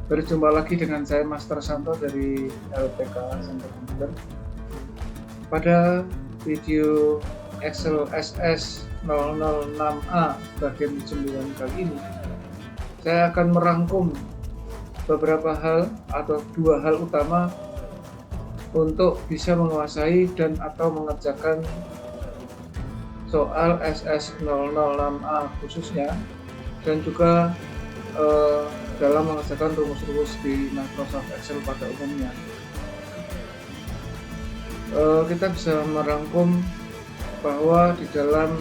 Berjumpa lagi dengan saya Master Santo dari LPK Center Computer. Pada video Excel SS006A bagian 9 kali ini, saya akan merangkum beberapa hal atau dua hal utama untuk bisa menguasai dan atau mengerjakan soal SS006A khususnya, dan juga dalam mengerjakan rumus-rumus di Microsoft Excel pada umumnya. Kita bisa merangkum bahwa di dalam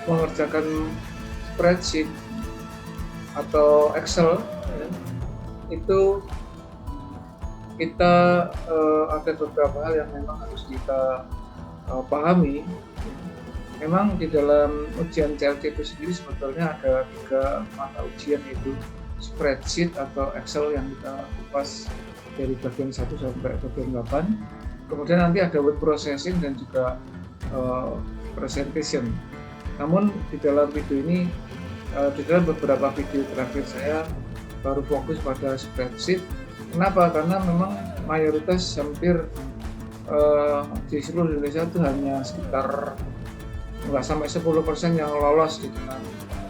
mengerjakan spreadsheet atau Excel itu kita ada beberapa hal yang memang harus kita pahami. Memang di dalam ujian CLCP sendiri sebetulnya ada 3 mata ujian, yaitu spreadsheet atau Excel yang kita kupas dari bagian 1 sampai bagian 8. Kemudian nanti ada word processing dan juga presentation. Namun di dalam video ini, di dalam beberapa video terakhir saya baru fokus pada spreadsheet. Kenapa? Karena memang mayoritas hampir di seluruh Indonesia itu hanya sekitar nggak sampai 10% yang lolos di dalam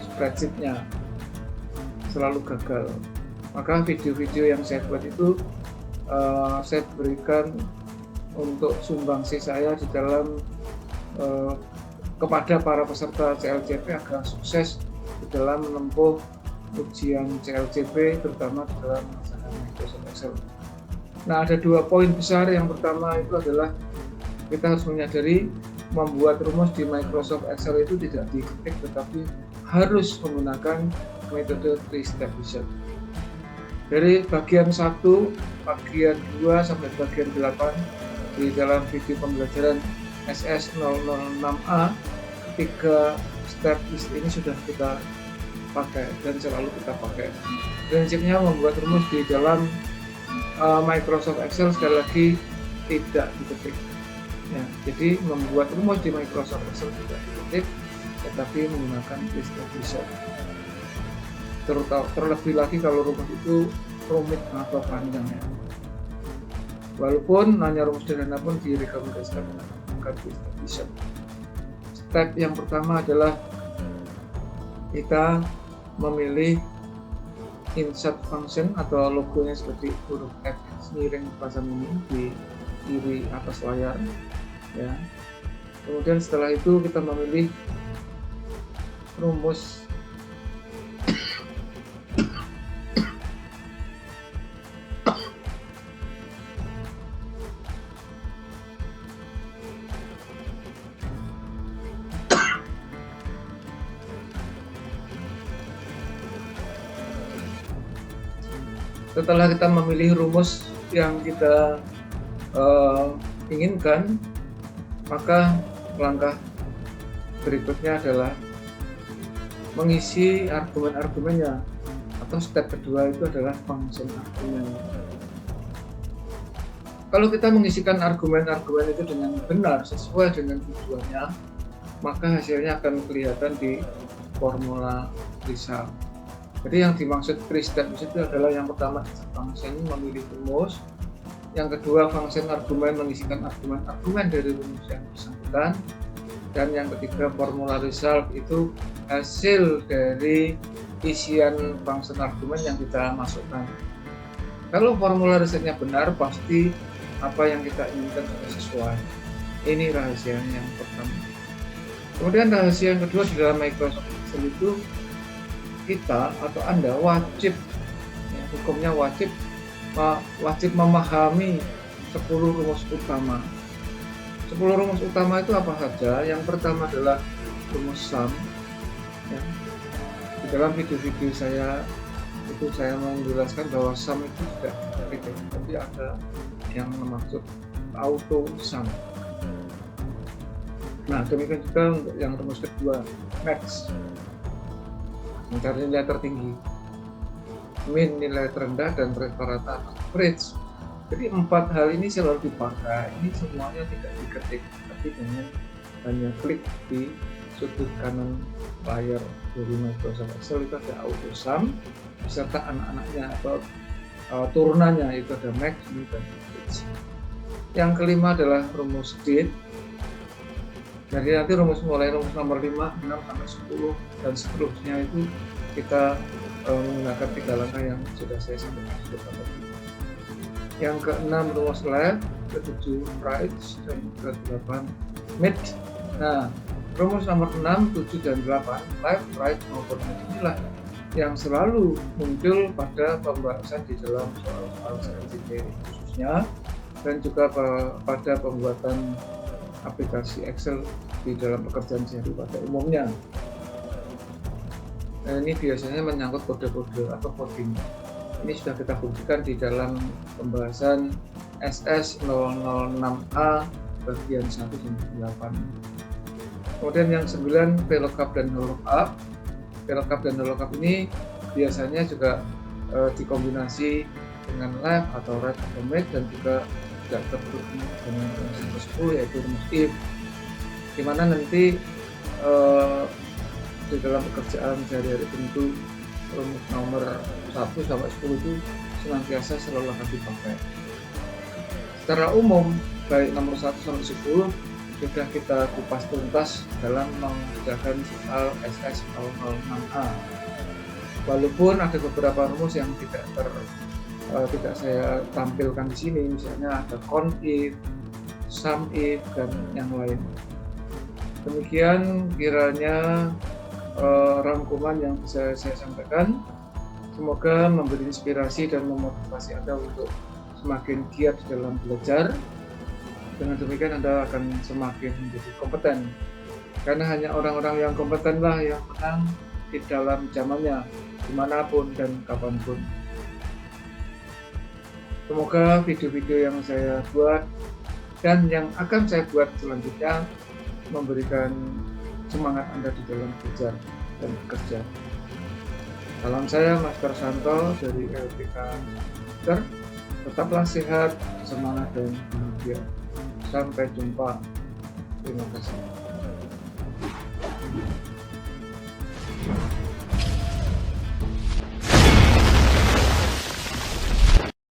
spreadsheet-nya, selalu gagal. Maka video-video yang saya buat itu saya berikan untuk sumbangsi saya di dalam kepada para peserta CLCP agar sukses di dalam menempuh ujian CLCP, terutama di dalam menggunakan Microsoft Excel. Nah, ada 2 poin besar. Yang pertama itu adalah kita harus menyadari membuat rumus di Microsoft Excel itu tidak diketik, tetapi harus menggunakan metode 3-step result. Dari bagian 1, bagian 2 sampai bagian 8 di dalam video pembelajaran SS006A, 3 step list ini sudah kita pakai dan selalu kita pakai. Prinsipnya membuat rumus di dalam Microsoft Excel sekali lagi tidak diketik. Ya, jadi membuat rumus di Microsoft Excel tidak diketik, tetapi menggunakan 3-step result. Terlebih lagi kalau rumus itu rumit atau panjang ya. Walaupun hanya rumus sederhana pun direkomendasikan menggunakan 3-step result. Step yang pertama adalah kita memilih insert function atau logonya seperti huruf F miring pasang ini di kiri atas layar. Ya. Kemudian setelah itu kita memilih rumus setelah kita memilih rumus yang kita inginkan, maka langkah berikutnya adalah mengisi argumen-argumennya, atau step kedua itu adalah function argumen. Kalau kita mengisikan argumen-argumen itu dengan benar sesuai dengan tujuannya, maka hasilnya akan kelihatan di formula result. Jadi yang dimaksud 3-step itu adalah yang pertama function memilih rumus, yang kedua function argumen mengisikan argumen-argumen dari rumus yang bersangkutan, dan yang ketiga formula result itu hasil dari isian function argumen yang kita masukkan. Kalau formula resultnya benar, pasti apa yang kita inginkan sudah sesuai. Ini rahasia yang pertama. Kemudian rahasia yang kedua, di dalam Microsoft Excel itu kita atau Anda wajib, ya, hukumnya wajib memahami 10 rumus utama. 10 rumus utama itu apa saja? Yang pertama adalah rumus sum. Ya. Di dalam video-video saya itu saya menjelaskan bahwa sum itu tidak diketik, tapi ada yang maksud auto sum. Nah, demikian juga untuk yang rumus kedua, max, mencari nilai tertinggi, min nilai terendah, dan rata-rata average. Jadi 4 hal ini selalu dipakai. Ini semuanya tidak diketik, tapi dengan hanya klik di sudut kanan layar dari Microsoft Excel itu ada AutoSum beserta anak-anaknya atau turunannya, itu ada Max, Min, dan Edge. Yang kelima adalah rumus DIT. Jadi nanti mulai rumus nomor 5, 6, sampai 10 dan seterusnya itu kita menggunakan 3 langkah yang sudah saya sampaikan tadi. Yang ke-6 rumus left, ke-7 right, dan ke-8 mid. Nah, rumus nomor 6, 7, dan 8, left, right, maupun mid inilah yang selalu muncul pada pembahasan di dalam soal-soal CLJK khususnya, dan juga pada pembuatan aplikasi Excel di dalam pekerjaan sehari pada umumnya. Nah, ini biasanya menyangkut kode-kode atau coding. Ini sudah kita buktikan di dalam pembahasan SS006A bagian 1 sampai 8. Kemudian yang 9 VLOOKUP dan lookup. VLOOKUP dan lookup ini biasanya juga dikombinasi dengan left atau right atau mid, dan juga tidak tertutup dengan rumus nomor 10 yaitu rumus if, dimana nanti di dalam pekerjaan sehari-hari tentu rumus nomor 1 sampai 10 itu senantiasa selalu akan dipakai. Secara umum baik nomor 1 sampai 10 sudah kita kupas tuntas dalam mengerjakan soal SS006A. Walaupun ada beberapa rumus yang tidak saya tampilkan di sini, misalnya ada count if, sum if, dan yang lain. Demikian kiranya rangkuman yang bisa saya sampaikan. Semoga memberi inspirasi dan memotivasi Anda untuk semakin giat dalam belajar. Dengan demikian Anda akan semakin menjadi kompeten. Karena hanya orang-orang yang kompetenlah yang menang di dalam zamannya, dimanapun dan kapanpun. Semoga video-video yang saya buat dan yang akan saya buat selanjutnya memberikan semangat Anda di dalam belajar dan bekerja. Salam saya Master Santo dari LPK Master. Tetaplah sehat, semangat, dan bahagia. Sampai jumpa. Terima kasih.